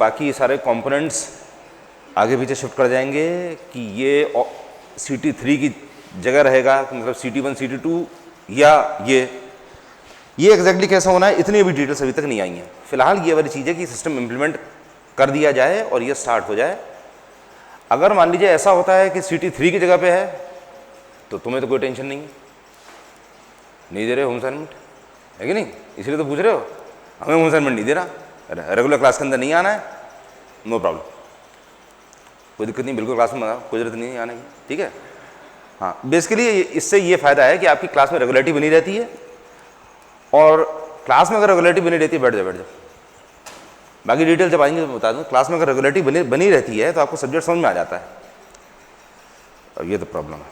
बाकी सारे कंपोनेंट्स आगे पीछे शिफ्ट कर जाएंगे कि ये CT3 की जगह रहेगा, मतलब CT1 CT2 या ये एग्जैक्टली कैसा होना है इतनी भी डिटेल्स अभी तक नहीं आई हैं। फिलहाल ये वाली चीज़ है कि सिस्टम इम्प्लीमेंट कर दिया जाए और ये स्टार्ट हो जाए। अगर मान लीजिए ऐसा होता है कि CT3 की जगह पे है तो तुम्हें तो कोई टेंशन नहीं दे रहे होम असाइनमेंट, है कि नहीं? इसलिए तो पूछ रहे हो, हमें होम असाइनमेंट नहीं दे रहा, रेगुलर क्लास के अंदर नहीं आना है, नो प्रॉब्लम, कोई दिक्कत नहीं, बिल्कुल क्लास में कोई जरूरत नहीं है आने की, ठीक है। हाँ, बेसिकली इससे ये फायदा है कि आपकी क्लास में रेगुलरिटी बनी रहती है, और क्लास में अगर रेगुलरिटी बनी रहती है, बैठ जाओ, बाकी डिटेल जब आएंगे तो बता दूँ। क्लास में अगर रेगुलरिटी बनी रहती है तो आपको सब्जेक्ट समझ में आ जाता है, और ये तो प्रॉब्लम है,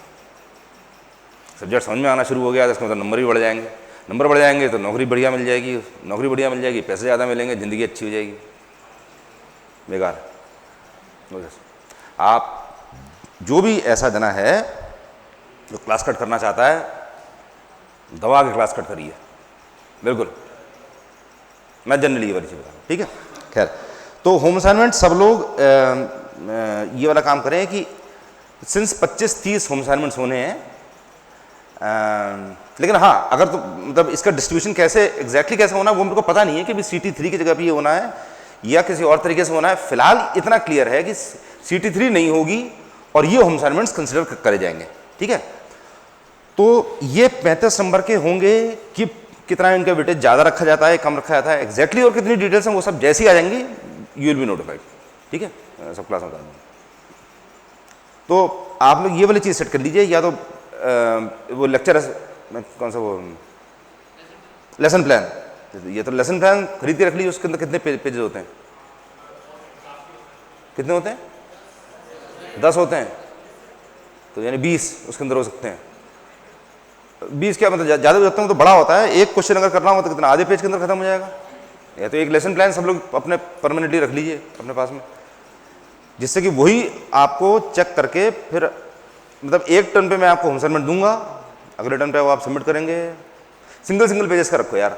सब्जेक्ट समझ में आना शुरू हो गया तो इसका मतलब नंबर भी बढ़ जाएंगे, नंबर बढ़ जाएंगे तो नौकरी बढ़िया मिल जाएगी, पैसे ज़्यादा मिलेंगे, ज़िंदगी अच्छी हो जाएगी, बेकार। आप जो भी ऐसा जना है जो क्लास कट करना चाहता है, दबा के क्लास कट करिए, बिल्कुल, मैं जनरली ये वाली चीज़ बता रहा हूँ, ठीक है। खैर, तो होम असाइनमेंट सब लोग ये वाला काम करें कि सिंस 25-30 होम असाइनमेंट्स होने हैं, लेकिन हाँ, अगर तो मतलब इसका डिस्ट्रीब्यूशन कैसे एग्जैक्टली कैसे होना है वो मेरे को पता नहीं है कि भी CT3 की जगह पे ये होना है या किसी और तरीके से होना है। फिलहाल इतना क्लियर है कि CT3 नहीं होगी और ये होम असाइनमेंट्स कंसिडर करे जाएंगे, ठीक है। तो ये 35 नंबर के होंगे कि कितना इनका वेटेज ज़्यादा रखा जाता है, कम रखा जाता है एग्जैक्टली, और कितनी डिटेल्स हैं वो सब जैसी आ जाएंगी यू विल बी नोटिफाइड, ठीक है, सब क्लास में बता दूँगा। तो आप लोग ये वाली चीज़ सेट कर लीजिए, या तो वो लेक्चर कौन सा वो लेसन प्लान, ये तो लेसन प्लान खरीद के रख लीजिए, उसके अंदर कितने पेजेस होते हैं, कितने होते हैं, 10 होते हैं, तो यानी 20 उसके अंदर हो सकते हैं। 20 क्या मतलब ज़्यादा जाता हूँ तो बड़ा होता है, एक क्वेश्चन अगर करना हो तो कितना आधे पेज के अंदर खत्म हो जाएगा। या तो एक लेसन प्लान सब लोग अपने परमानेंटली रख लीजिए अपने पास में, जिससे कि वही आपको चेक करके फिर मतलब एक टर्न पे मैं आपको होम असाइनमेंट दूंगा, अगले टर्न पे वो आप सबमिट करेंगे। सिंगल पेजेस का रखो यार,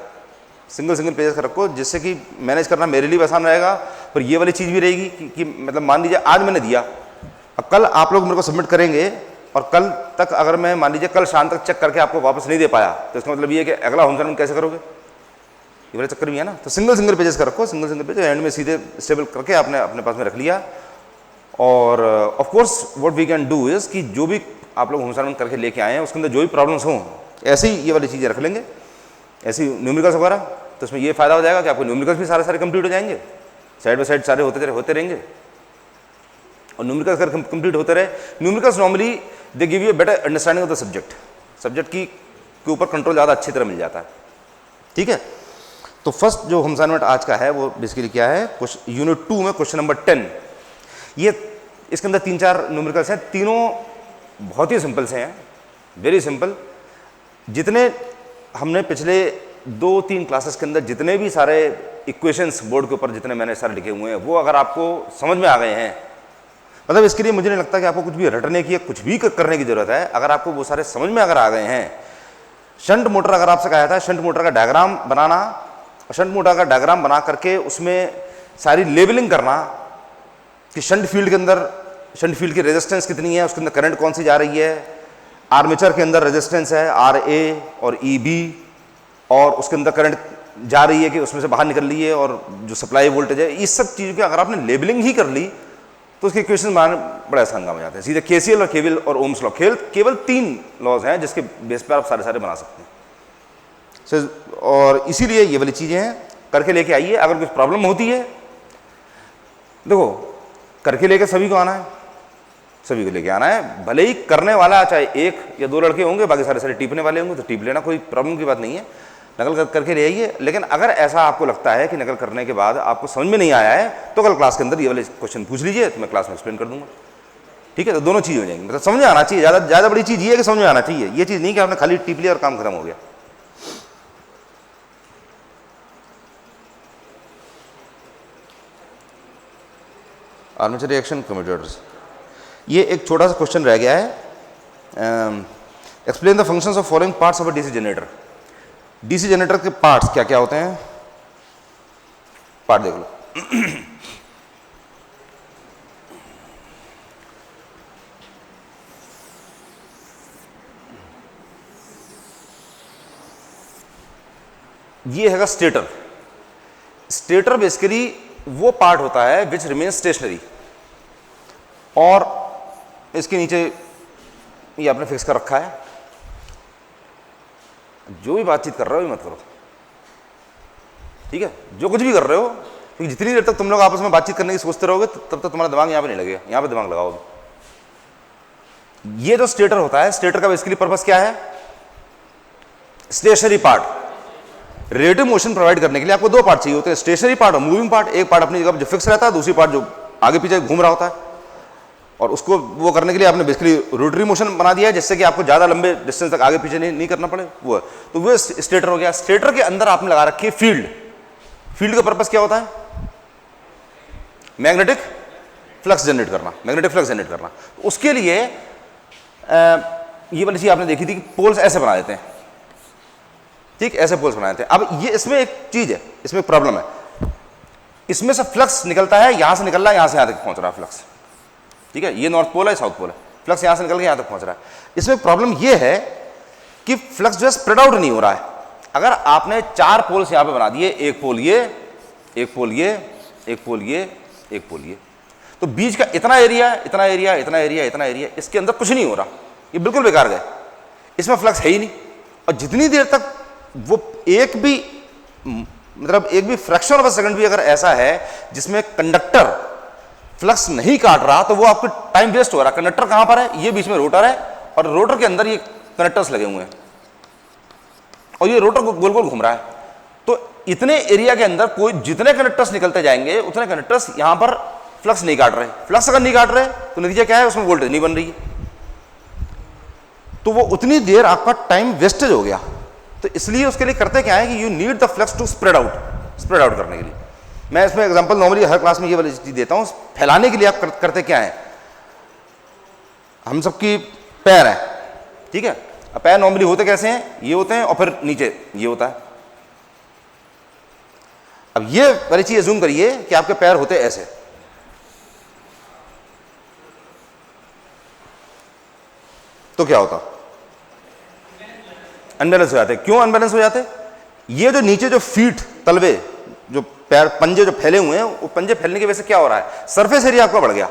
सिंगल पेजेस का रखो, जिससे कि मैनेज करना मेरे लिए भी आसान रहेगा। पर ये वाली चीज़ भी रहेगी कि मतलब मान लीजिए आज मैंने दिया, अब कल आप लोग मेरे को सबमिट करेंगे, और कल तक अगर मैं मान लीजिए कल शाम तक चेक करके आपको वापस नहीं दे पाया तो इसका मतलब ये है कि अगला होम असाइनमेंट कैसे करोगे, ये वाला चक्कर भी है ना। तो सिंगल पेजेस का रखो, सिंगल पेज एंड में सीधे स्टेबल करके आपने अपने पास में रख लिया। और of course what we can do is कि जो भी आप लोग होम असाइनमेंट करके लेके आए हैं उसके अंदर जो भी प्रॉब्लम्स हों, ऐसे ही ये वाली चीज़ें रख लेंगे, ऐसी न्यूमेरिकल्स वगैरह। तो इसमें ये फ़ायदा हो जाएगा कि आपको न्यूमेरिकल्स भी सारे कंप्लीट हो जाएंगे, साइड बाय साइड सारे होते रहेंगे, और न्यूमेरिकल्स अगर कंप्लीट होते रहे, numericals normally they give you better understanding of the subject की के ऊपर कंट्रोल ज़्यादा अच्छी तरह मिल जाता है, ठीक है। तो फर्स्ट जो होम असाइनमेंट आज का है वो बेसिकली क्या है, यूनिट 2 में क्वेश्चन नंबर 10। ये इसके अंदर 3-4 न्यूमेरिकल्स हैं, तीनों बहुत ही सिंपल से हैं, वेरी सिंपल। जितने हमने पिछले 2-3 क्लासेस के अंदर जितने भी सारे इक्वेशंस बोर्ड के ऊपर जितने मैंने सारे लिखे हुए हैं वो अगर आपको समझ में आ गए हैं, मतलब इसके लिए मुझे नहीं लगता कि आपको कुछ भी रटने की या कुछ भी करने की जरूरत है। अगर आपको वो सारे समझ में अगर आ गए हैं, शंट मोटर अगर आपसे कहा था शंट मोटर का डायग्राम बनाना, शंट मोटर का डायग्राम बना करके उसमें सारी लेबलिंग करना कि शंट फील्ड के अंदर शंट फील्ड की रेजिस्टेंस कितनी है, उसके अंदर करंट कौन सी जा रही है, आर्मेचर के अंदर रेजिस्टेंस है RA और EB, और उसके अंदर करंट जा रही है कि उसमें से बाहर निकल रही है, और जो सप्लाई वोल्टेज है, इस सब चीज़ों की अगर आपने लेबलिंग ही कर ली तो उसके इक्वेशन बनाने बड़े आसान काम हो जाते हैं। सीधे KCL और KVL और ओम्स लॉ, केवल 3 लॉज हैं जिसके बेस पर आप सारे बना सकते हैं। और इसीलिए ये वाली चीज़ें हैं, करके लेके आइए। अगर कुछ प्रॉब्लम होती है, देखो करके लेके सभी को आना है, सभी को लेके आना है, भले ही करने वाला चाहे 1 या 2 लड़के होंगे, बाकी सारे टीपने वाले होंगे तो टीप लेना, कोई प्रॉब्लम की बात नहीं है, नकल करके ले आइए। लेकिन अगर ऐसा आपको लगता है कि नकल करने के बाद आपको समझ में नहीं आया है तो कल क्लास के अंदर ये वाले क्वेश्चन पूछ लीजिए, तो मैं क्लास में एक्सप्लेन कर दूंगा, ठीक है। तो दोनों चीज़ हो जाएंगी, मतलब समझ में आना चाहिए, ज़्यादा बड़ी चीज़ ये है कि समझ में आना चाहिए, ये चीज़ नहीं कि आपने खाली टीप लिया और काम खत्म हो गया। आर्मेचर रिएक्शन कम्यूटेटर्स, ये एक छोटा सा क्वेश्चन रह गया है। Explain the functions of following parts of a DC generator. DC generator के पार्ट्स क्या क्या होते हैं, पार्ट देख लो। ये हैगा स्टेटर। स्टेटर बेसिकली वो पार्ट होता है विच रिमेन स्टेशनरी, और इसके नीचे ये आपने फिक्स कर रखा है। जो भी बातचीत कर रहे हो ये मत करो, ठीक है? जो कुछ भी कर रहे हो, क्योंकि जितनी देर तक तुम लोग आपस में बातचीत करने की सोचते रहोगे तब तक तुम्हारा दिमाग यहाँ पे नहीं लगेगा। यहाँ पे दिमाग लगाओगे। ये जो स्टेटर होता है, स्टेटर का बेसिकली पर्पस क्या है? Stationary part. Radio motion provide करने के लिए आपको दो पार्ट चाहिए होते हैं, स्टेशनरी पार्ट और मूविंग पार्ट। एक पार्ट अपनी जगह पर जो फिक्स रहता है, दूसरी पार्ट जो आगे पीछे घूम रहा होता है। और उसको वो करने के लिए आपने बेसिकली रोटरी मोशन बना दिया है, जिससे कि आपको ज़्यादा लंबे डिस्टेंस तक आगे पीछे नहीं करना पड़े। वो तो वो स्टेटर हो गया। स्टेटर के अंदर आपने लगा रखी है फील्ड। फील्ड का पर्पस क्या होता है? मैग्नेटिक फ्लक्स जनरेट करना, मैग्नेटिक फ्लक्स जनरेट करना। तो उसके लिए ये वाली चीज आपने देखी थी कि पोल्स ऐसे बना देते हैं, ठीक? ऐसे पोल्स बनाए थे। अब ये इसमें एक चीज है, इसमें एक प्रॉब्लम है। इसमें से फ्लक्स निकलता है, यहां से निकल रहा है, यहां से यहां तक पहुंच रहा है फ्लक्स, ठीक है? ये नॉर्थ पोल है, साउथ पोल है। फ्लक्स यहां से निकल के यहां तक पहुंच रहा है। इसमें प्रॉब्लम ये है कि फ्लक्स जो है स्प्रेड आउट नहीं हो रहा है। अगर आपने 4 पोल्स यहां पे बना दिए, एक पोल ये, एक पोल ये, एक पोल ये, एक पोल ये, तो बीच का इतना एरिया, इतना एरिया, इतना एरिया, इतना एरिया, इसके अंदर कुछ नहीं हो रहा। ये बिल्कुल बेकार गए, इसमें फ्लक्स है ही नहीं। और जितनी देर तक वो एक भी मतलब एक भी फ्रैक्शन ऑफ अ सेकंड भी अगर ऐसा है जिसमें कंडक्टर फ्लक्स नहीं काट रहा, तो वो आपको टाइम वेस्ट हो रहा है। कंडक्टर कहां पर है? ये बीच में रोटर है, और रोटर के अंदर ये कनेक्टर्स लगे हुए हैं, और ये रोटर गोल गोल घूम रहा है। तो इतने एरिया के अंदर कोई जितने कनेक्टर्स निकलते जाएंगे उतने कनेक्टर्स यहां पर फ्लक्स नहीं काट रहे। फ्लक्स अगर नहीं काट रहे तो नतीजा क्या है? उसमें वोल्टेज नहीं बन रही है, तो वो उतनी देर आपका टाइम वेस्टेज हो गया। तो इसलिए उसके लिए करते क्या है कि you need the flux to spread out करने के लिए। मैं इसमें एग्जांपल नॉर्मली हर क्लास में ये वाली चीज देता हूं। फैलाने के लिए आप करते क्या है? हम सबकी पैर है, ठीक है? अब पैर नॉर्मली होते कैसे हैं? ये होते हैं, और फिर नीचे ये होता है। अब ये वाली चीज अज्यूम करिए कि आपके पैर होते ऐसे, तो क्या होता? अनबैलेंस हो जाते। क्यों अनबैलेंस हो जाते? ये जो नीचे जो फीट तलवे जो पैर पंजे जो फैले हुए हैं, वो पंजे फैलने की वजह से क्या हो रहा है? सरफेस एरिया आपका बढ़ गया।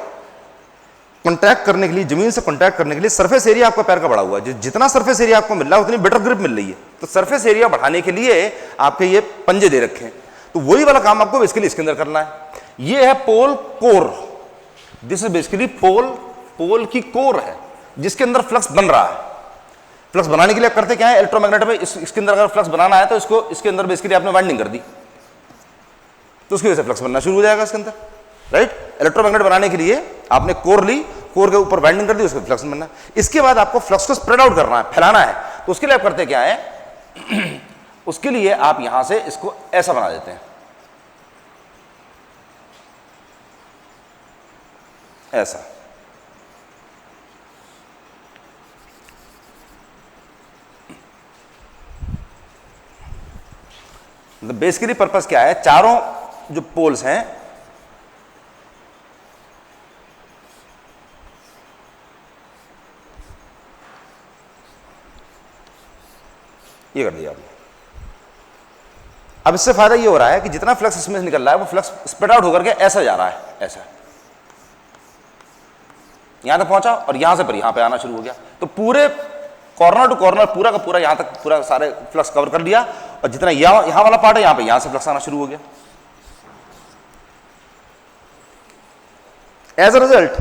कॉन्टैक्ट करने के लिए, जमीन से कॉन्टैक्ट करने के लिए सरफेस एरिया आपका पैर का बढ़ा हुआ है। जितना सरफेस एरिया आपको मिल रहा है उतनी बेटर ग्रिप मिल रही है। तो सरफेस एरिया बढ़ाने के लिए आपके ये पंजे दे रखे हैं। तो वही वाला काम आपको बेसिकली इसके अंदर करना है। ये है पोल कोर। दिस इज बेसिकली पोल की कोर है जिसके अंदर फ्लक्स बन रहा है। फ्लक्स बनाने के लिए आप करते क्या है? इलेक्ट्रोमैग्नेट में इसके अंदर अगर फ्लक्स बनाना है तो इसको इसके अंदर बेसिकली आपने वाइंडिंग कर दी, तो उसकी वजह से फ्लक्स बनना शुरू हो जाएगा इसके अंदर, राइट? इलेक्ट्रोमैग्नेट बनाने के लिए आपने कोर ली, कोर के ऊपर वाइंडिंग कर दी, उसको फ्लक्स बनना। इसके बाद आपको फ्लक्स को स्प्रेड आउट करना है, फैलाना है। तो उसके लिए आप करते क्या है? उसके लिए आप यहां से इसको ऐसा बना देते हैं, ऐसा। बेसिकली पर्पस क्या है? चारों जो पोल्स हैं ये कर दिया आपने। अब इससे फायदा ये हो रहा है कि जितना फ्लक्स इसमें से निकल रहा है वो फ्लक्स स्प्रेड आउट होकर के ऐसा जा रहा है, ऐसा यहां तक पहुंचा, और यहां से पर यहां पे आना शुरू हो गया। तो पूरे कॉर्नर टू कॉर्नर पूरा का पूरा यहां तक पूरा सारे फ्लक्स कवर कर लिया, और जितना यहां वाला पार्ट है यहां पे यहां से फ्लक्स आना शुरू हो गया। एज अ रिजल्ट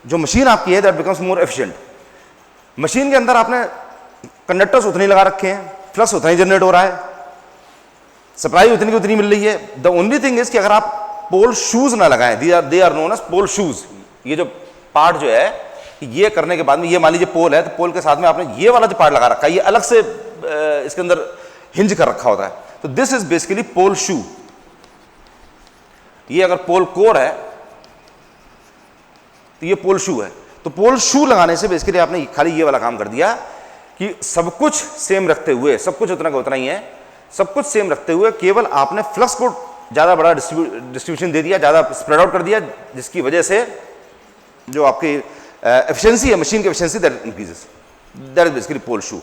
जो मशीन आपकी है that becomes more efficient. Machine के अंदर आपने कंडक्टर्स उतने ही लगा रखे हैं, फ्लक्स उतना ही जनरेट हो रहा है, सप्लाई उतनी की उतनी मिल रही है। द ओनली थिंग इज कि अगर आप पोल शूज ना लगाएं, they are known as pole shoes. ये जो पार्ट जो है, ये करने के बाद में ये मान लीजिए पोल है, तो पोल के साथ में आपने ये वाला जो पार्ट लगा रखा है, ये अलग से इसके अंदर हिंज कर रखा होता है। तो दिस इज बेसिकली पोल शू। ये अगर पोल कोर है तो ये पोल शू है। तो पोल शू लगाने से बेसिकली आपने खाली ये वाला काम कर दिया कि सब कुछ सेम रखते हुए, सब कुछ उतना का उतना ही है, सब कुछ सेम रखते हुए केवल आपने फ्लक्स को ज्यादा बड़ा डिस्ट्रीब्यूशन दे दिया, ज्यादा स्प्रेड आउट कर दिया, जिसकी वजह से जो आपकी एफिशिएंसी है, मशीन की efficiency that increases. That is basically pole shoe.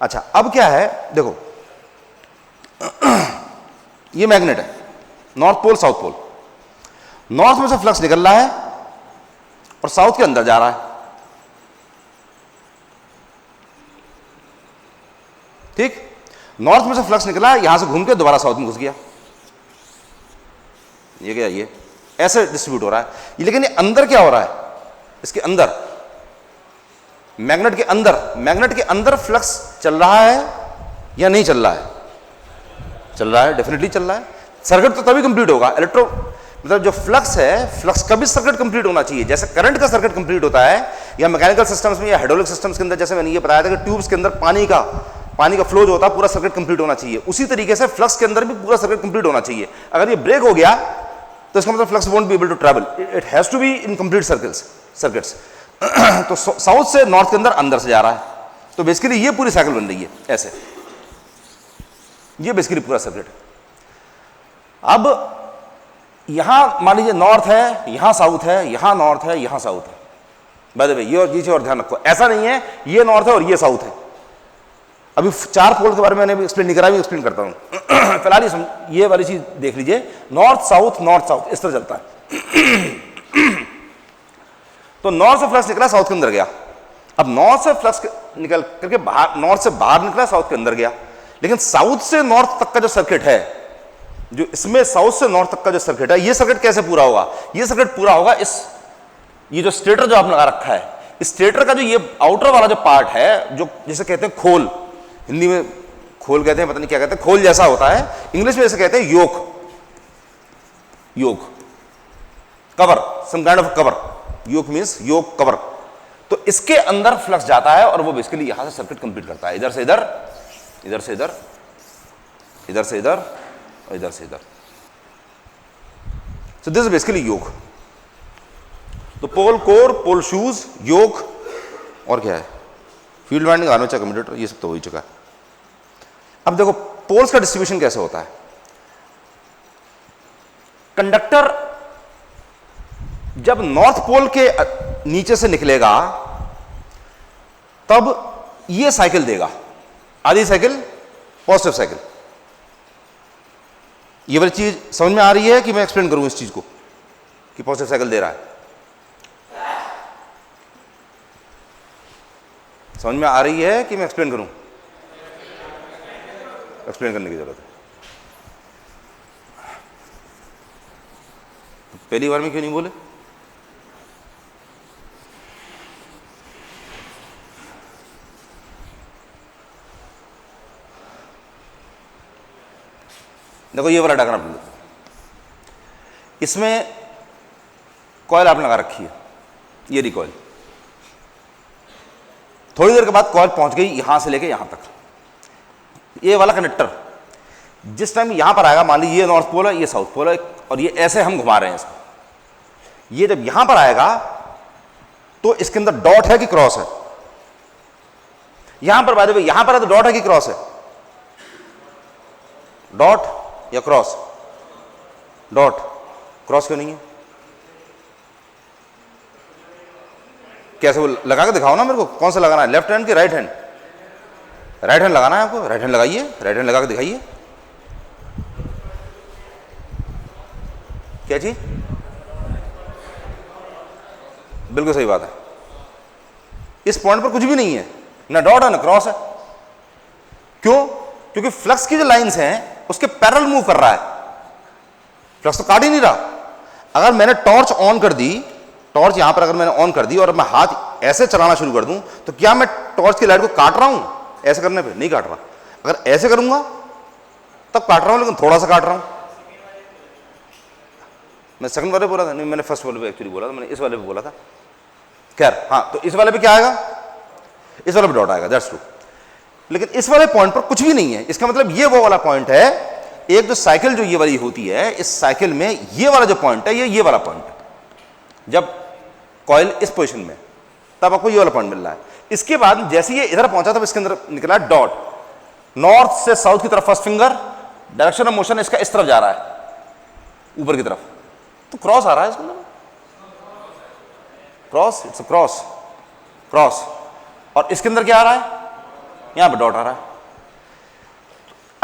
अच्छा, अब क्या है देखो, ये मैग्नेट है, north pole south pole. North में से फ्लक्स निकल रहा है और साउथ के अंदर जा रहा है, ठीक। नॉर्थ में से फ्लक्स निकला, यहां से घूम के दोबारा साउथ में घुस गया, ये क्या, ये ऐसे डिस्ट्रीब्यूट हो रहा है। लेकिन ये अंदर क्या हो रहा है, इसके अंदर, मैग्नेट के अंदर फ्लक्स चल रहा है या नहीं चल रहा है? चल रहा है, डेफिनेटली चल रहा है। सर्किट तो तभी कंप्लीट होगा, मतलब जो फ्लक्स है, फ्लक्स का भी सर्किट कंप्लीट होना चाहिए। जैसे करंट का सर्किट कंप्लीट होता है या मैकेनिकल सिस्टम्स में या हाइड्रोलिक सिस्टम्स के अंदर, जैसे मैंने ये बताया था कि ट्यूब्स के अंदर पानी का फ्लो जो होता है पूरा सर्किट कंप्लीट होना चाहिए, उसी तरीके से फ्लक्स के अंदर भी पूरा सर्किट कंप्लीट होना चाहिए। अगर ये ब्रेक हो गया तो इसका मतलब flux won't be able to travel, it has to be in complete circuits. तो साउथ से नॉर्थ के अंदर से जा रहा है, तो बेसिकली ये पूरी साइकिल बन रही है ऐसे, ये बेसिकली पूरा सर्किट। अब यहां मान लीजिए नॉर्थ है, यहां साउथ है, यहां नॉर्थ है, यहां साउथ है। बाय द वे ये चीज और ध्यान रखो, ऐसा नहीं है ये नॉर्थ है और ये साउथ है। अभी 4 पोल के बारे में मैंने एक्सप्लेन नहीं करा, एक्सप्लेन करता हूं। फिलहाल ये वाली चीज देख लीजिए, नॉर्थ साउथ इस तरह चलता है। तो नॉर्थ से फ्लक्स निकला, साउथ के अंदर गया। अब नॉर्थ से फ्लक्स निकल करके बाहर, नॉर्थ से बाहर निकला, साउथ के अंदर गया। लेकिन साउथ से नॉर्थ तक का जो सर्किट है, जो इसमें साउथ से नॉर्थ तक का जो सर्किट है, ये सर्किट कैसे पूरा होगा? ये सर्किट पूरा होगा ये जो स्टेटर जो आपने लगा रखा है, इस स्टेटर का जो ये आउटर वाला जो पार्ट है, जो जिसे कहते हैं खोल, हिंदी में खोल कहते हैं, पता नहीं क्या कहते हैं, खोल जैसा होता है, इंग्लिश में इसे कहते हैं yoke, cover, some kind of cover. Yoke means yoke, cover. तो इसके अंदर फ्लक्स जाता है और वो बेसिकली यहां से सर्किट कंप्लीट करता है, इधर से इधर, इधर से इधर, इधर से इधर और इधर से इधर। सो दिस इज बेसिकली योक। तो पोल कोर, पोल शूज, योक और क्या है, फील्ड वाइंडिंग, आर्मेचर, कम्यूटेटर, ये सब तो हो ही चुका है। अब देखो पोल्स का डिस्ट्रीब्यूशन कैसे होता है। कंडक्टर जब नॉर्थ पोल के नीचे से निकलेगा तब ये साइकिल देगा, आधी साइकिल, पॉजिटिव साइकिल। ये वाली चीज समझ में आ रही है कि मैं एक्सप्लेन करूं इस चीज को कि पॉजिटिव साइकिल दे रहा है? समझ में आ रही है कि मैं एक्सप्लेन करूं? एक्सप्लेन करने की जरूरत है। पहली बार में क्यों नहीं बोले? देखो ये वाला डायग्राम, इसमें कॉइल आपने लगा रखी है, ये रही कॉइल। थोड़ी देर के बाद कॉइल पहुंच गई यहां से लेके यहां तक। ये वाला कनेक्टर जिस टाइम यहां पर आएगा, मान लीजिए ये नॉर्थ पोल है, ये साउथ पोल है, और ये ऐसे हम घुमा रहे हैं इसको। ये जब यहां पर आएगा तो इसके अंदर डॉट है कि क्रॉस है? यहां पर बाय द वे यहां पर है तो डॉट है कि क्रॉस है? डॉट या क्रॉस? डॉट। क्रॉस क्यों नहीं है? कैसे? वो लगा के दिखाओ ना मेरे को, कौन सा लगाना है, लेफ्ट हैंड की राइट हैंड? राइट हैंड लगाना है आपको, राइट हैंड लगाइए, राइट हैंड लगा के दिखाइए। क्या चीज? बिल्कुल सही बात है। इस पॉइंट पर कुछ भी नहीं है, ना डॉट है ना क्रॉस है। क्यों? क्योंकि फ्लक्स की जो लाइंस हैं उसके पैरेलल मूव कर रहा है, फ्लक्स तो काट ही नहीं रहा। अगर मैंने टॉर्च ऑन कर दी, टॉर्च यहां पर अगर मैंने ऑन कर दी और मैं हाथ ऐसे चलाना शुरू कर दूं, तो क्या मैं टॉर्च की लाइट को काट रहा हूं? ऐसे करने पे नहीं काट रहा। अगर ऐसे करूंगा तब काट रहा हूं, लेकिन थोड़ा सा काट रहा हूं। मैं सेकंड वाले बोला था, नहीं मैंने फर्स्ट वाले पे एक्चुअली बोला था, मैंने इस वाले पे बोला था। खैर हाँ, तो इस वाले पे क्या आएगा? इस वाले पे डॉट आएगा, दैट्स ट्रू। लेकिन इस वाले पॉइंट पर कुछ भी नहीं है। इसका मतलब ये वो वाला पॉइंट है, एक जो साइकिल जो ये वाली होती है, इस साइकिल में ये वाला जो पॉइंट है, ये वाला पॉइंट है। जब कॉइल इस पोजीशन में, तब आपको ये वाला पॉइंट मिल रहा है। इसके बाद जैसे ये इधर पहुंचा तब इसके अंदर निकला डॉट। नॉर्थ से साउथ की तरफ first finger, direction of motion इसका इस तरफ जा रहा है, ऊपर की तरफ, तो क्रॉस आ रहा है इसके अंदर। Cross, it's a cross, cross. और इसके अंदर क्या आ रहा है? यहां पर डॉट आ रहा है।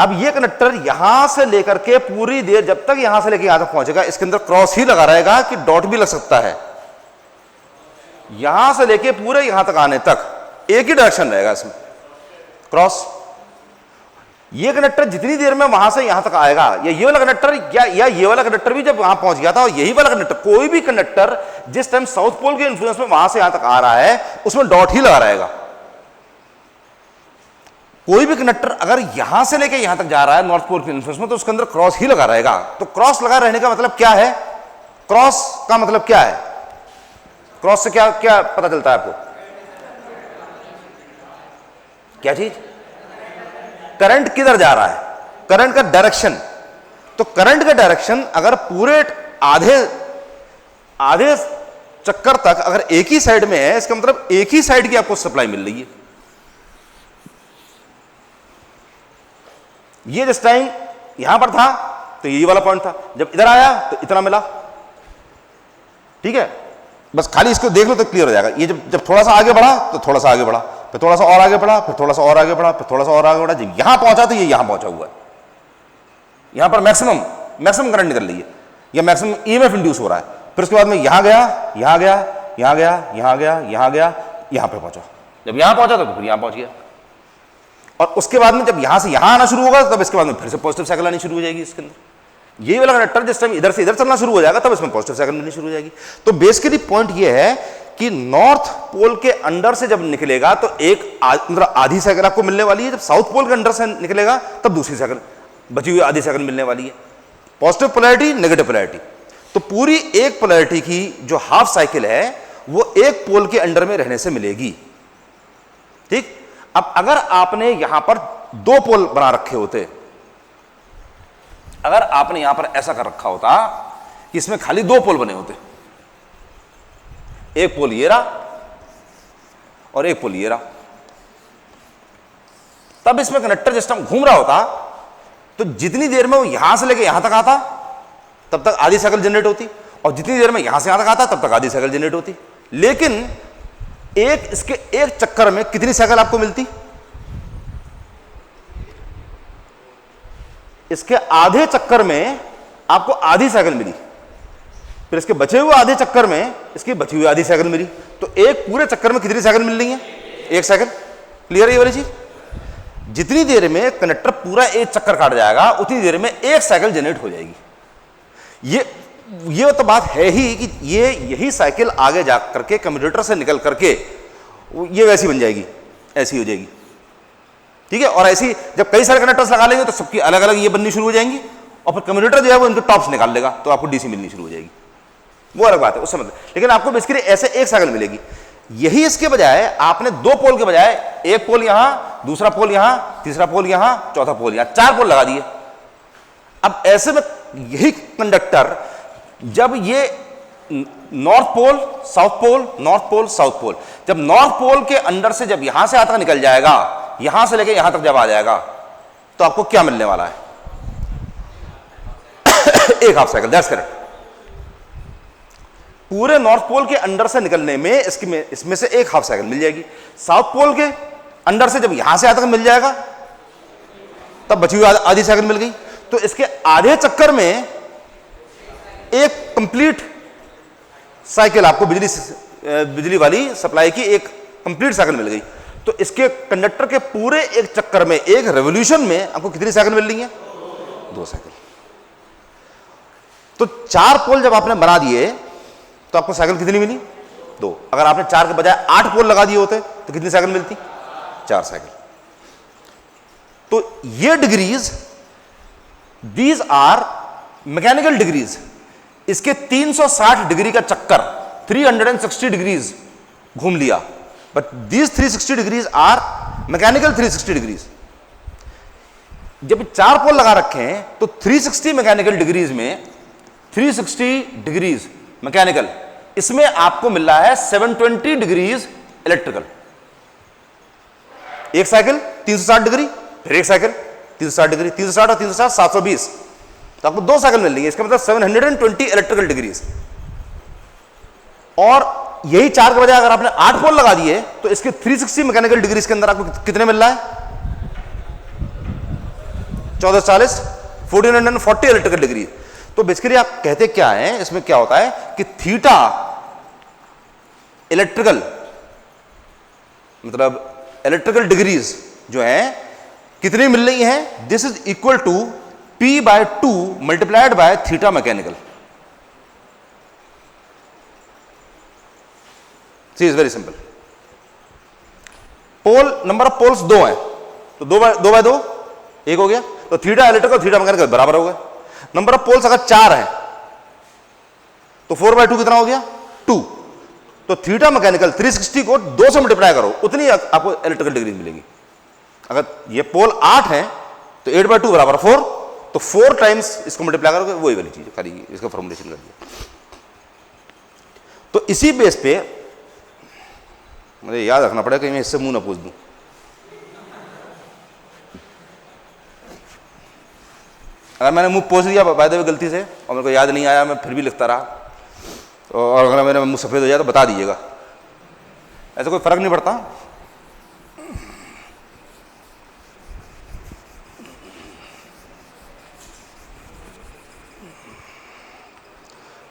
अब ये कनेक्टर यहां से लेकर के पूरी देर जब तक यहां से लेकर यहां तक पहुंचेगा, इसके अंदर क्रॉस ही लगा रहेगा कि डॉट भी लग सकता है। यहां से लेके पूरे यहां तक आने तक एक ही डायरेक्शन रहेगा इसमें, क्रॉस। ये कनेक्टर जितनी देर में वहां से यहां तक आएगा, या ये वाला कनेक्टर या ये वाला कनेक्टर भी जब वहां पहुंच गया था, और यही वाला कनेक्टर, कोई भी कनेक्टर जिस टाइम साउथ पोल के इन्फ्लुएंस में वहां से यहां तक आ रहा है, उसमें डॉट ही लगा रहेगा। कोई भी कनेक्टर अगर यहां से लेके यहां तक जा रहा है नॉर्थ पोल के इन्फ्लुएंस में, तो उसके अंदर क्रॉस ही लगा रहेगा। तो क्रॉस लगा रहने का मतलब क्या है? क्रॉस का मतलब क्या है? क्रॉस से क्या क्या पता चलता है आपको? क्या चीज? करंट किधर जा रहा है, करंट का डायरेक्शन। तो करंट का डायरेक्शन अगर पूरे आधे चक्कर तक अगर एक ही साइड में है, इसका मतलब एक ही साइड की आपको सप्लाई मिल रही है। ये जिस टाइम यहां पर था तो ये वाला पॉइंट था, जब इधर आया तो इतना मिला। ठीक है, बस खाली इसको देख लो तो क्लियर हो जाएगा। ये जब थोड़ा सा आगे बढ़ा तो थोड़ा सा आगे बढ़ा, फिर थोड़ा सा और आगे बढ़ा, फिर थोड़ा सा और आगे बढ़ा, फिर थोड़ा सा और आगे बढ़ा, जब यहां पहुंचा तो ये यहां पहुंचा हुआ है। यहां पर मैक्सिमम करंट निकल रही है, या मैक्सिमम ईएमएफ इंड्यूस हो रहा है। फिर उसके बाद में यहां गया, यहां गया, यहां गया, यहां गया, यहां गया, यहां पे पहुंचा। जब यहां पहुंचा तो फिर यहां पहुंच गया, और उसके बाद में जब यहां से यहां आना शुरू होगा तब इसके बाद में फिर से पॉजिटिव साइकिल आनी शुरू हो जाएगी इसके अंदर। ये वाला कनेक्टर जिस टाइम इधर से इधर चलना शुरू हो जाएगा तब इसमें पॉजिटिव साइकिल मिलनी शुरू हो जाएगी। तो बेसिकली पॉइंट ये है कि नॉर्थ पोल के अंदर से जब निकलेगा तो एक मतलब आधी साइकिल आपको मिलने वाली है, जब साउथ पोल के अंदर से निकलेगा तब दूसरी साइकिल, बची हुई आधी साइकिल मिलने वाली है। Positive polarity, negative polarity. तो पूरी एक पोलैरिटी की जो हाफ साइकिल है वो एक पोल के अंडर में रहने से मिलेगी। ठीक, अब अगर आपने यहां पर दो पोल बना रखे होते, अगर आपने यहां पर ऐसा कर रखा होता कि इसमें खाली दो पोल बने होते, एक पोल ये रहा और एक पोल ये रहा, तब इसमें कनेक्टर जिस टाइम घूम रहा होता तो जितनी देर में वो यहां से लेके यहां तक आता तब तक आधी साइकिल जनरेट होती, और जितनी देर में यहां से यहां तक आता तब तक आधी साइकिल जनरेट होती। लेकिन इसके एक चक्कर में कितनी साइकिल आपको मिलती? इसके आधे चक्कर में आपको आधी साइकिल मिली, फिर इसके बचे हुए आधे चक्कर में इसकी बची हुई आधी साइकिल मिली। तो एक पूरे चक्कर में कितनी साइकिल मिल रही है? एक साइकिल। क्लियर है ये वाली चीज? जितनी देर में कनेक्टर पूरा एक चक्कर काट जाएगा उतनी देर में एक साइकिल जनरेट हो जाएगी। ये तो बात है ही कि यही साइकिल आगे जा करके कम्यूटेटर से निकल करके ये वैसी बन जाएगी, ऐसी हो जाएगी। ठीक है, और ऐसी जब कई सारे कनेक्टर्स लगा लेंगे तो सबकी अलग अलग ये बननी शुरू हो जाएंगी, और फिर कम्यूटेटर जो है वो इनके टॉप्स निकाल लेगा तो आपको डीसी मिलनी शुरू हो जाएगी। वो अलग बात है उस समय, लेकिन आपको बेसिकली ऐसे एक साइकिल मिलेगी। यही इसके बजाय आपने दो पोल के बजाय एक पोल यहां, दूसरा पोल यहां, तीसरा पोल यहां, चौथा पोल यहां, चार पोल लगा दिए। अब ऐसे में यही कंडक्टर जब ये north pole south pole, north pole south pole, जब नॉर्थ पोल के अंदर से जब यहां से यहां तक निकल जाएगा, यहां से लेके यहां तक जब आ जाएगा तो आपको क्या मिलने वाला है? एक हाफ साइकिल। That's correct. पूरे नॉर्थ पोल के अंदर से निकलने में इसमें से एक हाफ साइकिल मिल जाएगी। साउथ पोल के अंदर से जब यहां से यहां तक मिल जाएगा तब बची हुई आधी साइकिल मिल गई। तो इसके आधे चक्कर में एक कंप्लीट साइकिल आपको बिजली वाली सप्लाई की एक कंप्लीट साइकिल मिल गई। तो इसके कंडक्टर के पूरे एक चक्कर में, एक रेवोल्यूशन में आपको कितनी साइकिल मिल रही है? दो साइकिल। तो चार पोल जब आपने बना दिए तो आपको साइकिल कितनी मिली? दो। अगर आपने चार के बजाय 8 पोल लगा दिए होते तो कितनी साइकिल मिलती? 4 साइकिल। तो ये degrees, these are mechanical degrees. इसके 360 डिग्री का चक्कर, 360 डिग्रीज घूम लिया, but these 360 degrees are mechanical 360 degrees. जब 4 पोल लगा रखे हैं तो 360 मैकेनिकल डिग्रीज में 360 डिग्रीज मैकेनिकल, इसमें आपको मिल रहा है 720 डिग्रीज इलेक्ट्रिकल। एक साइकिल 360 डिग्री, फिर एक साइकिल 360 डिग्री, 360 और 360 720, तो आपको दो साइकिल मिल रही है। इसका मतलब 720 इलेक्ट्रिकल डिग्रीज। और यही 4 के बजाय अगर आपने 8 पोल लगा दिए तो इसके 360 मैकेनिकल डिग्रीज के अंदर आपको कितने मिल रहा है? 1440 1440 इलेक्ट्रिकल डिग्री। तो बेसिकली आप कहते क्या है, इसमें क्या होता है कि थीटा इलेक्ट्रिकल मतलब इलेक्ट्रिकल डिग्रीज जो है कितनी मिल रही हैं, this is equal to P/2 multiplied by theta mechanical. See is very simple. Pole number of poles 2 हैं, तो 2 बाय 2 1 हो गया, तो थीटा इलेक्ट्रिकल थीटा मैकेनिकल बराबर हो गए। नंबर ऑफ पोल्स अगर 4 है तो 4/2 कितना हो गया 2, तो थीटा मैकेनिकल 360 को 2 से मल्टीप्लाई करो, उतनी आपको इलेक्ट्रिकल डिग्री मिलेगी। अगर ये पोल 8 है तो 8/2 बराबर 4, तो 4 टाइम्स इसको मल्टीप्लाई करोगे, वही वाली चीज करेगी, इसका फॉर्मुलेशन कर दिया। तो इसी बेस पे मुझे याद रखना पड़ेगा कहीं मैं इससे मुंह ना पूछ दूं। अगर मैंने मुंह पोछ दिया बाय द वे गलती से और मेरे को याद नहीं आया, मैं फिर भी लिखता रहा, और अगर मेरा मुंह सफेद हो जाए तो बता दीजिएगा, ऐसा कोई फर्क नहीं पड़ता।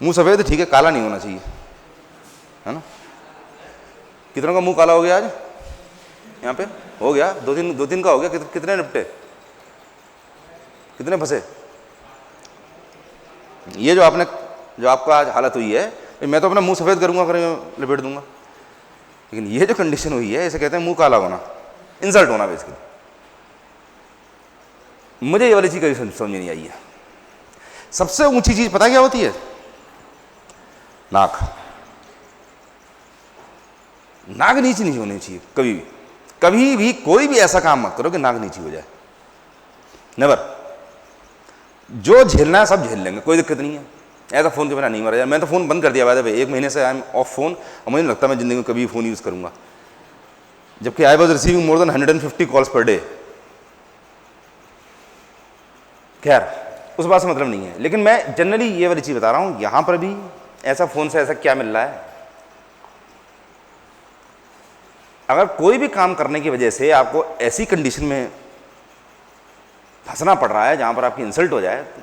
मुंह सफेद ठीक है, काला नहीं होना चाहिए, है ना। कितनों का मुंह काला हो गया आज यहाँ पे? हो गया, दो तीन का हो गया। कितने निपटे, कितने फंसे? ये जो आपका आज हालत हुई है, मैं तो अपना मुंह सफेद करूंगा, फिर लपेट दूंगा, लेकिन ये जो कंडीशन हुई है इसे कहते हैं मुंह काला होना, इंसल्ट होना बेसिकली। मुझे ये वाली चीज कभी समझ नहीं आई है। सबसे ऊंची चीज पता क्या होती है? नाक। नाक नीची नहीं होनी चाहिए कभी भी। कभी भी कोई भी ऐसा काम मत करो कि नाक नीची हो जाए, नेवर। जो झेलना है सब झेल लेंगे, कोई दिक्कत नहीं है। ऐसा फोन के बिना नहीं मरा जाए। मैं तो फोन बंद कर दिया भाई, 1 महीने से आई एम ऑफ फोन, और मुझे नहीं लगता मैं जिंदगी में कभी फोन यूज करूंगा, जबकि I was receiving more than 150 calls per day. खैर उस बात से मतलब नहीं है, लेकिन मैं जनरली ये वाली चीज बता रहा हूं, यहां पर भी ऐसा फोन से ऐसा क्या मिल रहा है। अगर कोई भी काम करने की वजह से आपको ऐसी कंडीशन में फंसना पड़ रहा है जहां पर आपकी इंसल्ट हो जाए, तो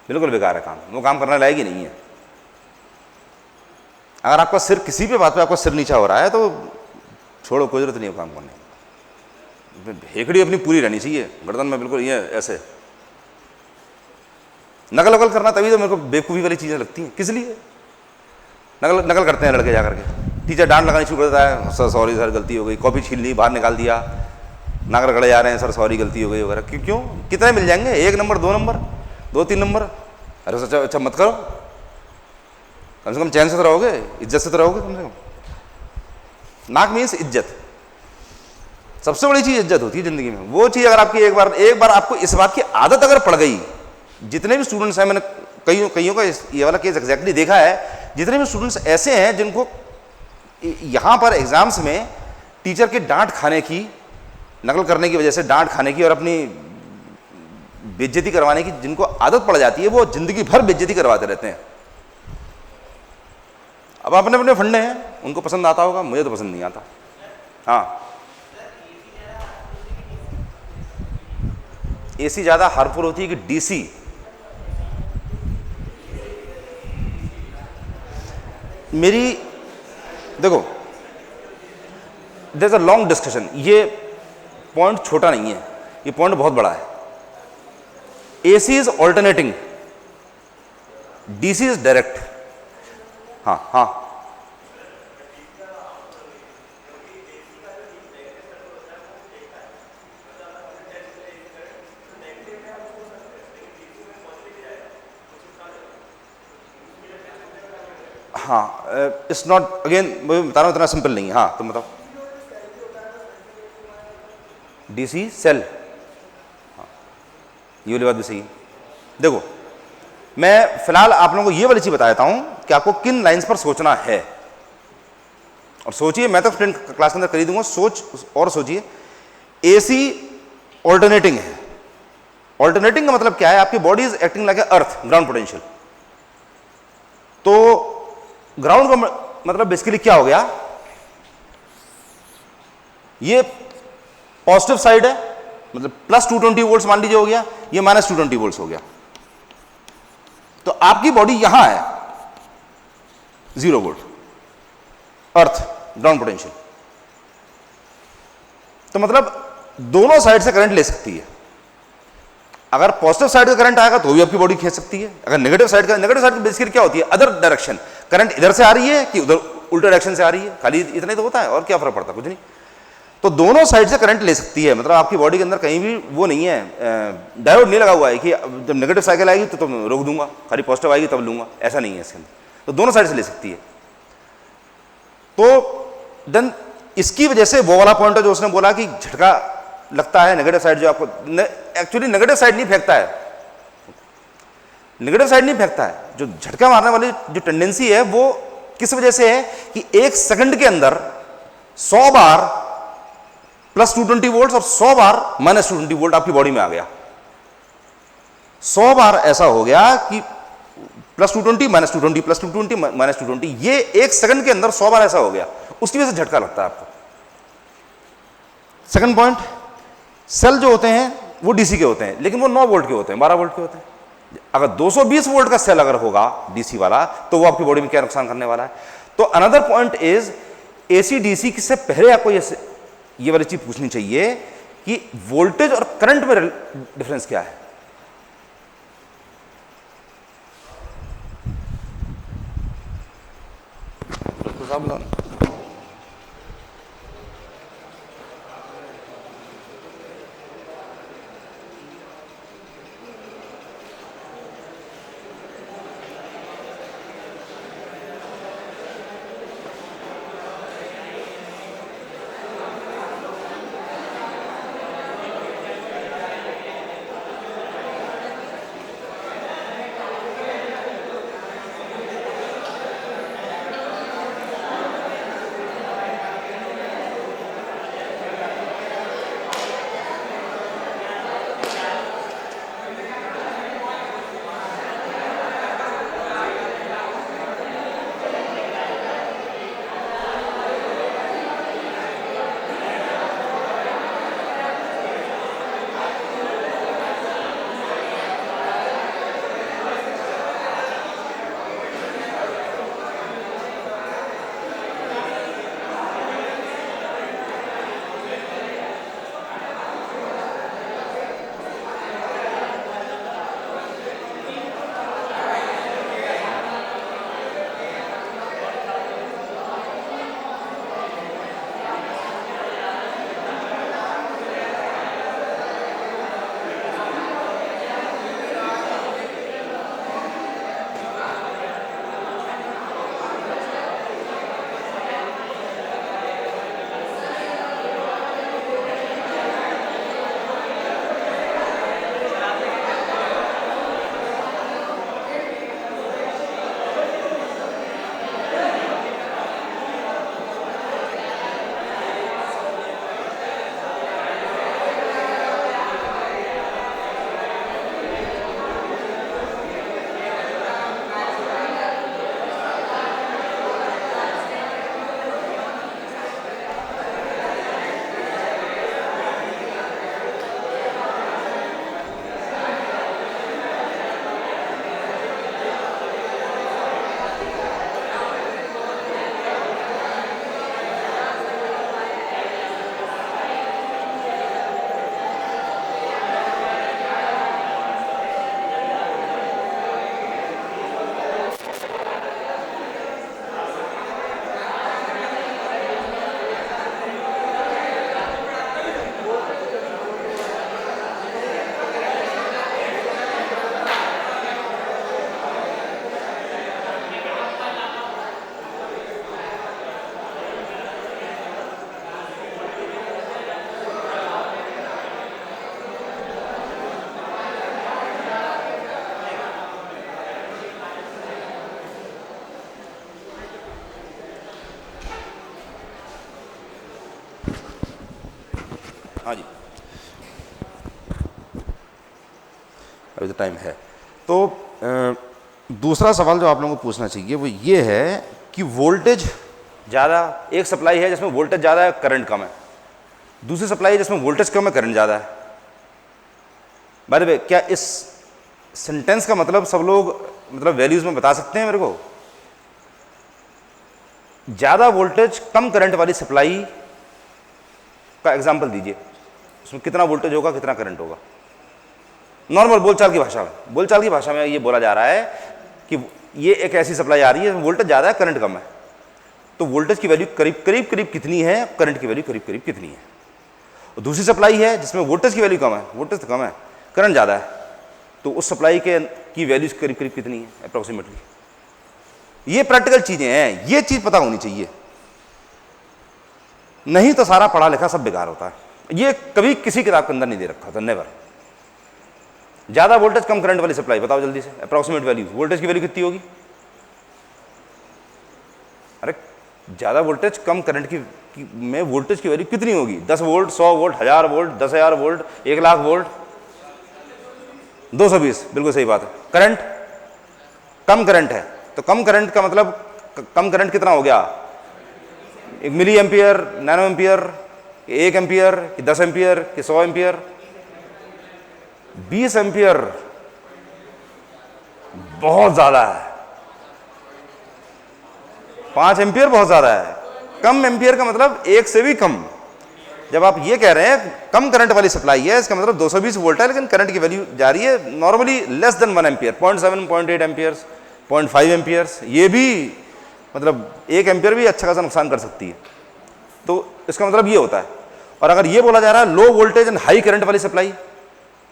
बिल्कुल बेकार है काम, वो काम करने लायक ही नहीं है। अगर आपका सिर किसी भी बात पे आपका सिर नीचा हो रहा है तो छोड़ो, कोई जरूरत नहीं है काम करने की। हेकड़ी अपनी पूरी रहनी चाहिए गर्दन में, बिल्कुल ये ऐसे नकल वकल करना, तभी तो मेरे को बेवकूफ़ी वाली चीज़ें लगती हैं। किस लिए नकल करते हैं लड़के जा करके? टीचर डांट लगानी शुरू करता है, सर सॉरी सर गलती हो गई, कॉपी छीन ली, बाहर निकाल दिया, नाक रगड़े जा रहे हैं, सर सॉरी गलती हो गई वगैरह। क्यों? कितने मिल जाएंगे? 1 नंबर, 2 नंबर, 2-3 नंबर। अरे सच अच्छा मत करो, कम से कम चैन से तो रहोगे, इज्जत से तो रहोगे कम से कम। नाक मीन्स इज्जत, सबसे बड़ी चीज इज्जत होती है जिंदगी में। वो चीज अगर आपकी एक बार आपको इस बात की आदत अगर पड़ गई, जितने भी स्टूडेंट्स हैं, मैंने कईयों का ये वाला केस एग्जैक्टली देखा है, जितने भी स्टूडेंट्स ऐसे हैं जिनको यहां पर एग्जाम्स में टीचर के डांट खाने की, नकल करने की वजह से डांट खाने की और अपनी बेइज्जती करवाने की जिनको आदत पड़ जाती है, वो जिंदगी भर बेइज्जती करवाते रहते हैं। अब अपने अपने फंडे हैं, उनको पसंद आता होगा, मुझे तो पसंद नहीं आता। हाँ, एसी ज्यादा हार्मफुल होती है कि डीसी? मेरी देखो, there is a long discussion. ये पॉइंट छोटा नहीं है, ये पॉइंट बहुत बड़ा है। AC is alternating, DC is direct. हाँ हाँ, हाँ, इट्स नॉट, अगेन मैं बता रहा हूं इतना सिंपल नहीं है। हाँ तुम बताओ। डीसी सेल, हाँ ये वाली बात भी सही है। देखो मैं फिलहाल आप लोगों को ये वाली चीज बताता हूं कि आपको किन लाइंस पर सोचना है, और सोचिए। मैं तो फ्रेंड क्लास के अंदर कर ही दूंगा, सोचिए। एसी ऑल्टरनेटिंग है। ऑल्टरनेटिंग का मतलब क्या है? आपकी body is acting like a earth, ground potential. तो ग्राउंड का मतलब बेसिकली क्या हो गया? ये पॉजिटिव साइड है मतलब प्लस 220 वोल्ट मान लीजिए हो गया, ये माइनस 220 वोल्ट हो गया। तो आपकी बॉडी यहां है 0 वोल्ट, अर्थ ग्राउंड पोटेंशियल। तो मतलब दोनों साइड से करंट ले सकती है। अगर पॉजिटिव साइड का करंट आएगा तो भी आपकी बॉडी खींच सकती है। अगर नेगेटिव साइड की बेसिकली क्या होती है, अदर डायरेक्शन, करंट इधर से आ रही है कि उधर उल्टा डायरेक्शन से आ रही है, खाली इतना ही तो होता है, और क्या फर्क पड़ता है, कुछ नहीं। तो दोनों साइड से करंट ले सकती है, मतलब आपकी बॉडी के अंदर कहीं भी वो नहीं है, डायोड नहीं लगा हुआ है कि जब नेगेटिव साइकिल आएगी तो रोक दूंगा, खाली पॉजिटिव आएगी तब लूंगा, ऐसा नहीं है इसके अंदर। तो दोनों साइड से ले सकती है। तो देन इसकी वजह से वो वाला पॉइंट है जो उसने बोला कि झटका लगता है, नेगेटिव साइड जो आपको, एक्चुअली नेगेटिव साइड नहीं फेंकता है, नेगेटिव साइड नहीं फेंकता है, जो झटका मारने वाली जो टेंडेंसी है वो किस वजह से है कि 1 सेकंड के अंदर 100 बार प्लस 220 वोल्ट और 100 बार माइनस 220 वोल्ट आपकी बॉडी में आ गया। 100 बार ऐसा हो गया कि प्लस 220 माइनस 220 प्लस 220 माइनस 220, ये 1 सेकंड के अंदर 100 बार ऐसा हो गया, उसकी वजह से झटका लगता है आपको। सेकंड पॉइंट, सेल जो होते हैं वो डीसी के होते हैं, लेकिन वो 9 वोल्ट के होते हैं, 12 वोल्ट के होते हैं। अगर 220 वोल्ट का सेल अगर होगा डीसी वाला, तो वो आपकी बॉडी में क्या नुकसान करने वाला है। तो another point is, AC DC से पहले आपको ये वाली चीज पूछनी चाहिए कि वोल्टेज और करंट में डिफरेंस क्या है। हाँ जी, अभी तो टाइम है। तो दूसरा सवाल जो आप लोगों को पूछना चाहिए वो ये है कि वोल्टेज ज़्यादा, एक सप्लाई है जिसमें वोल्टेज ज़्यादा है करंट कम है, दूसरी सप्लाई है जिसमें वोल्टेज कम है करंट ज़्यादा है, बाय द वे, क्या इस सेंटेंस का मतलब सब लोग मतलब वैल्यूज में बता सकते हैं मेरे को? ज्यादा वोल्टेज कम करंट वाली सप्लाई का एग्जांपल दीजिए, उसमें कितना वोल्टेज होगा, कितना करंट होगा? नॉर्मल बोलचाल की भाषा में, बोलचाल की भाषा में ये बोला जा रहा है कि ये एक ऐसी सप्लाई आ रही है, वोल्टेज ज्यादा है, करंट कम है, तो वोल्टेज की वैल्यू करीब करीब करीब कितनी है, करंट की वैल्यू करीब करीब कितनी है? और दूसरी सप्लाई है जिसमें वोल्टेज की वैल्यू कम है, वोल्टेज तो कम है, करंट ज्यादा है, तो उस सप्लाई की वैल्यू करीब करीब कितनी है अप्रोक्सीमेटली? ये प्रैक्टिकल चीजें हैं, ये चीज पता होनी चाहिए, नहीं तो सारा पढ़ा लिखा सब बेकार होता है। ये कभी किसी किताब के अंदर नहीं दे रखा था, नेवर। ज्यादा वोल्टेज कम करंट वाली सप्लाई बताओ जल्दी से, अप्रोक्सीमेट वैल्यू, वोल्टेज की वैल्यू कितनी होगी? अरे ज्यादा वोल्टेज कम करंट में वोल्टेज की वैल्यू कितनी होगी? 10 volt, 100 volt, 1000 volt, 10,000 volt, 1,00,000 volt, 220, बिल्कुल सही बात है। करंट कम करंट है, तो कम करंट का मतलब कम करंट कितना हो गया? 1 milli ampere, nano ampere, 1 ampere, 10 ampere, 100 ampere? 20 ampere बहुत ज्यादा है, 5 एम्पियर बहुत ज्यादा है। कम एम्पियर का मतलब 1 से भी कम। जब आप ये कह रहे हैं कम करंट वाली सप्लाई है, इसका मतलब 220 वोल्ट है, लेकिन करंट की वैल्यू जा रही है normally less than 1 ampere, 0.7, 0.8 amperes, 0.5 amperes. ये भी मतलब 1 एम्पियर भी अच्छा खासा नुकसान कर सकती है, तो इसका मतलब ये होता है। और अगर ये बोला जा रहा है low voltage and high current वाली सप्लाई,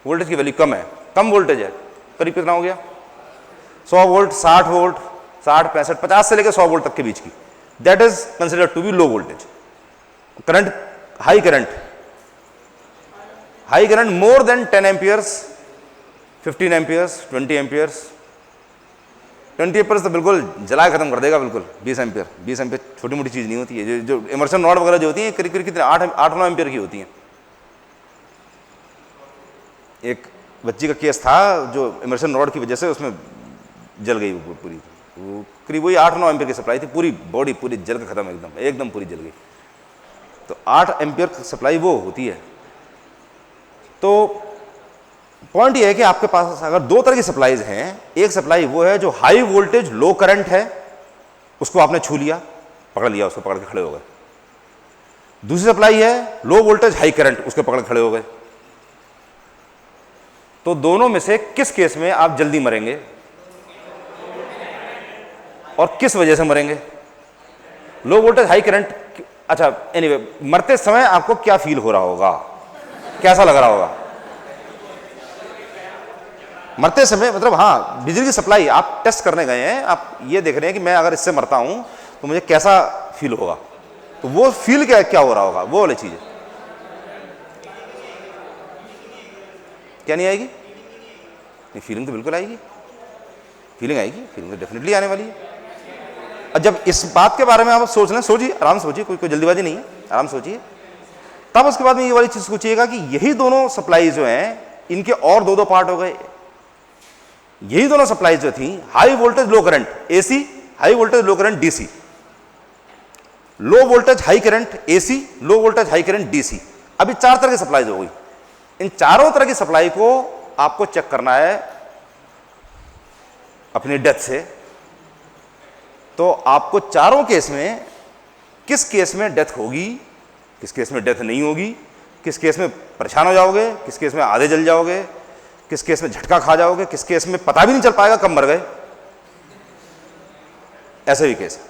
वोल्टेज की वैल्यू कम है, कम वोल्टेज है, करीब कितना हो गया? 100 वोल्ट, 60 वोल्ट, 60, 65, 50 से लेकर 100 वोल्ट तक के बीच की, that is considered to be low voltage. Current high current more than 10 amperes, 15 amperes, 20 amperes. 20 amperes तो बिल्कुल जला खत्म कर देगा बिल्कुल। 20 एम्पियर छोटी मोटी चीज नहीं होती है। जो इमर्शन रॉड वगैरह जो होती है करीब करीब कितने 8-9 एम्पियर की होती हैं। एक बच्ची का केस था जो इमर्शन रॉड की वजह से उसमें जल गई पूरी, वो करीब वही 8-9 एम्पियर की सप्लाई थी, पूरी बॉडी पूरी जल के खत्म, एकदम पूरी जल गई। तो 8 एम्पियर सप्लाई वो होती है। तो पॉइंट ये है कि आपके पास अगर 2 तरह की सप्लाईज हैं, एक सप्लाई वो है जो हाई वोल्टेज लो करंट है, उसको आपने छू लिया, पकड़ लिया, उसको पकड़ के खड़े हो गए। दूसरी सप्लाई है लो वोल्टेज हाई करंट, उसको पकड़ के खड़े हो गए। तो दोनों में से किस केस में आप जल्दी मरेंगे और किस वजह से मरेंगे? लो वोल्टेज हाई करंट। अच्छा एनीवे, मरते समय आपको क्या फील हो रहा होगा, कैसा लग रहा होगा मरते समय? मतलब हाँ, बिजली की सप्लाई आप टेस्ट करने गए हैं, आप ये देख रहे हैं कि मैं अगर इससे मरता हूं तो मुझे कैसा फील होगा, तो वो फील क्या हो रहा होगा, वो वाली चीज क्या नहीं आएगी? नहीं, फीलिंग तो बिल्कुल आएगी, फीलिंग आएगी, फीलिंग तो डेफिनेटली आने वाली है। और जब इस बात के बारे में आप सोच लें, सोचिए, आराम सोचिए, कोई जल्दीबाजी नहीं है, आराम सोचिए, तब उसके बाद में ये वाली चीज सोचिएगा कि यही दोनों सप्लाई जो हैं इनके और 2 पार्ट हो गए। यही दोनों सप्लाई जो थी, high voltage low current AC, high voltage low current DC, low voltage high current AC, low voltage high current DC. अभी 4 तरह की सप्लाई हो गई। इन चारों तरह की सप्लाई को आपको चेक करना है अपनी डेथ से। तो आपको चारों केस में किस केस में डेथ होगी, किस केस में डेथ नहीं होगी, किस केस में परेशान हो जाओगे, किस केस में आधे जल जाओगे, किस केस में झटका खा जाओगे, किस केस में पता भी नहीं चल पाएगा कब मर गए, ऐसे भी केस है।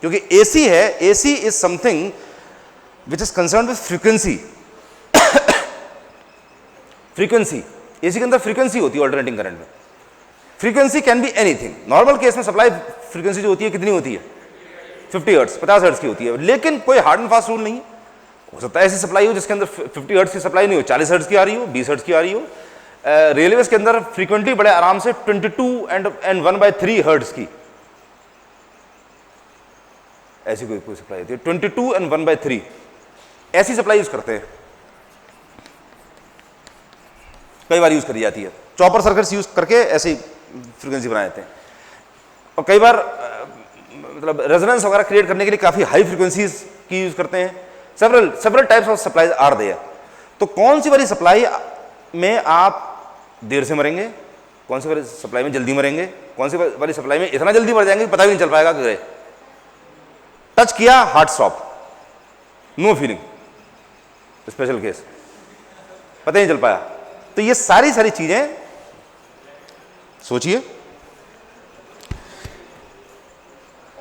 क्योंकि एसी है, AC is something which is concern with frequency. Frequency, AC के अंदर फ्रीक्वेंसी होती है अल्टरनेटिंग करंट में। Frequency can be anything. Normal case में सप्लाई फ्रीक्वेंसी जो होती है कितनी होती है? 50 हर्ट्ज, 50 हर्ट्ज की होती है। लेकिन कोई हार्ड एंड फास्ट रूल नहीं हो सकता है ऐसी सप्लाई हो जिसके अंदर 50 हर्ट्ज की सप्लाई नहीं हो, 40 हर्ट्ज की आ रही हो, 20 हर्ट्ज की आ रही हो। रेलवेज के अंदर फ्रीक्वेंटली बड़े आराम से 22 एंड 1/3 हर्ट्ज की ऐसी कोई सप्लाई होती है, 22 एंड 1/3 ऐसी सप्लाई यूज करते हैं, कई बार यूज करी जाती है। चॉपर सर्किट्स यूज करके ऐसी फ्रीक्वेंसी बनाए जाते हैं। और कई बार मतलब रेजोनेंस वगैरह क्रिएट करने के लिए काफी हाई फ्रीक्वेंसीज की यूज करते हैं। Several types of supply are there. तो कौन सी वाली सप्लाई में आप देर से मरेंगे, कौन सी वाली सप्लाई में जल्दी मरेंगे, कौन सी वाली सप्लाई में इतना जल्दी मर जाएंगे कि पता भी नहीं चल पाएगा कि टच किया heart stop, no feeling, special case, पता ही नहीं चल पाया। तो ये सारी चीजें सोचिए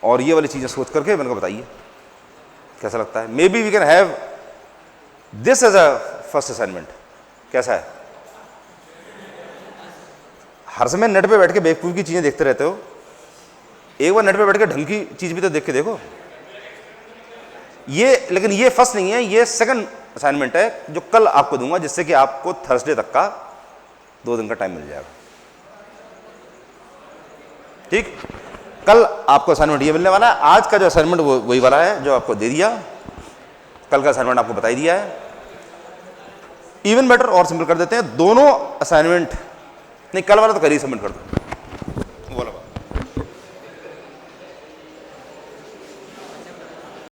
और ये वाली चीजें सोच करके मैंने को बताइए कैसा लगता है। Maybe we can have this as a first assignment. कैसा है? हर समय नेट पे बैठ के बेवकूफ की चीजें देखते रहते हो, एक बार नेट पे बैठ के ढंग की चीज भी तो देख के देखो। ये लेकिन ये फर्स्ट नहीं है, ये सेकंड असाइनमेंट है जो कल आपको दूंगा, जिससे कि आपको थर्सडे तक का 2 दिन का टाइम मिल जाएगा। ठीक, कल आपको असाइनमेंट ये मिलने वाला है। आज का जो असाइनमेंट वो वही वाला है जो आपको दे दिया, कल का असाइनमेंट आपको बता ही दिया है। इवन बेटर और सिंपल कर देते हैं, दोनों असाइनमेंट नहीं, कल वाला तो कल ही सबमिट कर दो,